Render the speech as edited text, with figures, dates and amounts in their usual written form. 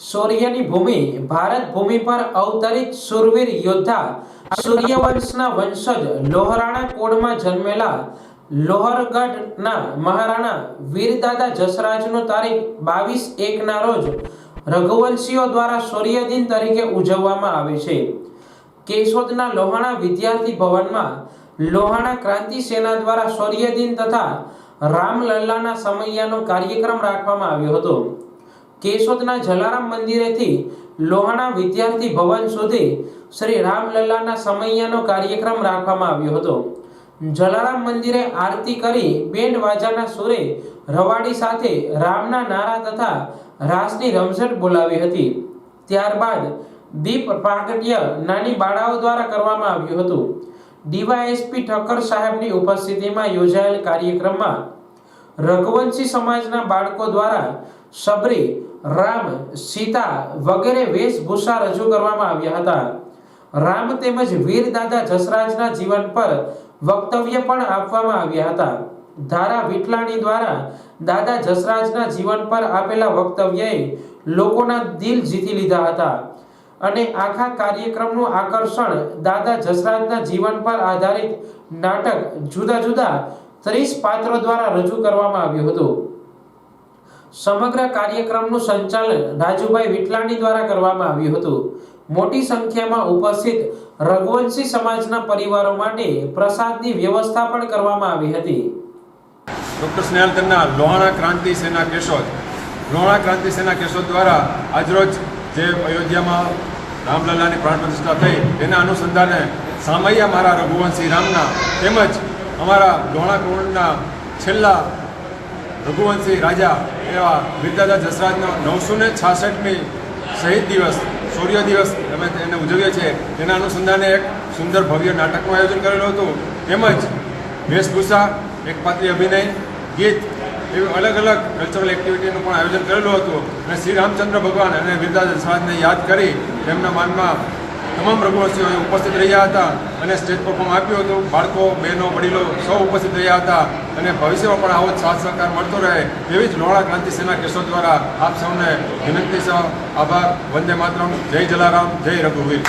શૌર્યની ભૂમિ ભારત ભૂમિ પર અવતરિત શૂરવીર યોદ્ધા સૂર્યવંશના વંશજ લોહરાણા કોડમાં જન્મેલા લોહરગઢના મહારાણા વીરદાદા જસરાજનો તારીખ 22/1ના રોજ રઘુવંશીઓ દ્વારા શૌર્યદિન તરીકે ઉજવવામાં આવે છે। કેશોદના લોહાણા વિદ્યાર્થી ભવનમાં લોહાણા ક્રાંતિ સેના દ્વારા શૌર્યદિન તથા રામલલ્લાના સમૈયાનો કાર્યક્રમ રાખવામાં આવ્યો હતો। કેશોદના જલારામ મંદિરેથી લોહાણા વિદ્યાર્થી ભવન સુધી શ્રી રામલલ્લાના સમૈયાનો કાર્યક્રમ રાખવામાં આવ્યો હતો। જલારામ મંદિરે આરતી કરી બેન્ડ વાજાના સુરે રવાડી સાથે રામના નારા તથા રાસની રમઝટ બોલાવી હતી। ત્યારબાદ દીપ પ્રાગટ્ય નાની બાળાઓ દ્વારા કરવામાં આવ્યું હતું। ડીવાયએસપી ઠક્કર સાહેબની ઉપસ્થિતિમાં યોજાયેલ કાર્યક્રમમાં રઘુવંશી સમાજના બાળકો દ્વારા સબરી, રામ, સીતા વગેરે વેશભૂષા રજૂ કરવામાં આવ્યા હતા। રામ તેમજ વીર દાદા જસરાજના જીવન પર વક્તવ્ય પણ આપવામાં આવ્યા હતા। ધારા વિઠલાણી દ્વારા દાદા જસરાજના જીવન પર આપેલા વક્તવ્યએ લોકોના દિલ જીતી લીધા હતા અને આખા કાર્યક્રમનું આકર્ષણ દાદા જસરાજના જીવન પર આધારિત નાટક જુદા જુદા 30 પાત્રો દ્વારા રજૂ કરવામાં આવ્યું હતું। સમગ્ર કાર્યક્રમનું સંચાલન રાજુભાઈ વિઠલાણી દ્વારા કરવામાં આવ્યું હતું। મોટી સંખ્યામાં ઉપસ્થિત રઘુવંશી સમાજના પરિવારો માટે પ્રસાદની વ્યવસ્થા પણ કરવામાં આવી હતી। ડૉક્ટર સ્નેહલ તન્ના લોહાણા ક્રાંતિ સેના કેશોદ દ્વારા આજરોજ જે અયોધ્યામાં રામલલ્લાની પ્રાણ પ્રતિષ્ઠા થઈ તેના અનુસંધાને સામૈયા મારા રઘુવંશી રામના તેમજ અમારા લોહાણા કુળના છેલ્લા રઘુવંશી રાજા એવા વીરદાદા જસરાજનો 966મી શહીદ દિવસ શૌર્ય દિવસ અમે તેને ઉજવીએ છીએ। તેના અનુસંધાને એક સુંદર ભવ્ય નાટકનું આયોજન કરેલું હતું તેમજ વેશભૂષા, એકપાત્રીય અભિનય, ગીત એવી અલગ અલગ કલ્ચરલ એક્ટિવિટીનું પણ આયોજન કરેલું હતું અને શ્રી રામચંદ્ર ભગવાન અને વીરદાદા જસરાજને યાદ કરી તેમના માનમાં તમામ રઘુવંશીઓ ઉપસ્થિત રહ્યા હતા અને સ્ટેજ પરફોર્મ આપ્યું હતું। બાળકો, બહેનો, વડીલો સૌ ઉપસ્થિત રહ્યા હતા અને ભવિષ્યમાં પણ આવો જ સાથ સહકાર મળતો રહે એવી જ લોહાણા ક્રાંતિ સેના કેશોદ દ્વારા આપ સૌને વિનંતી છે। આભાર। વંદે માતરમ। જય જલારામ, જય રઘુવીર।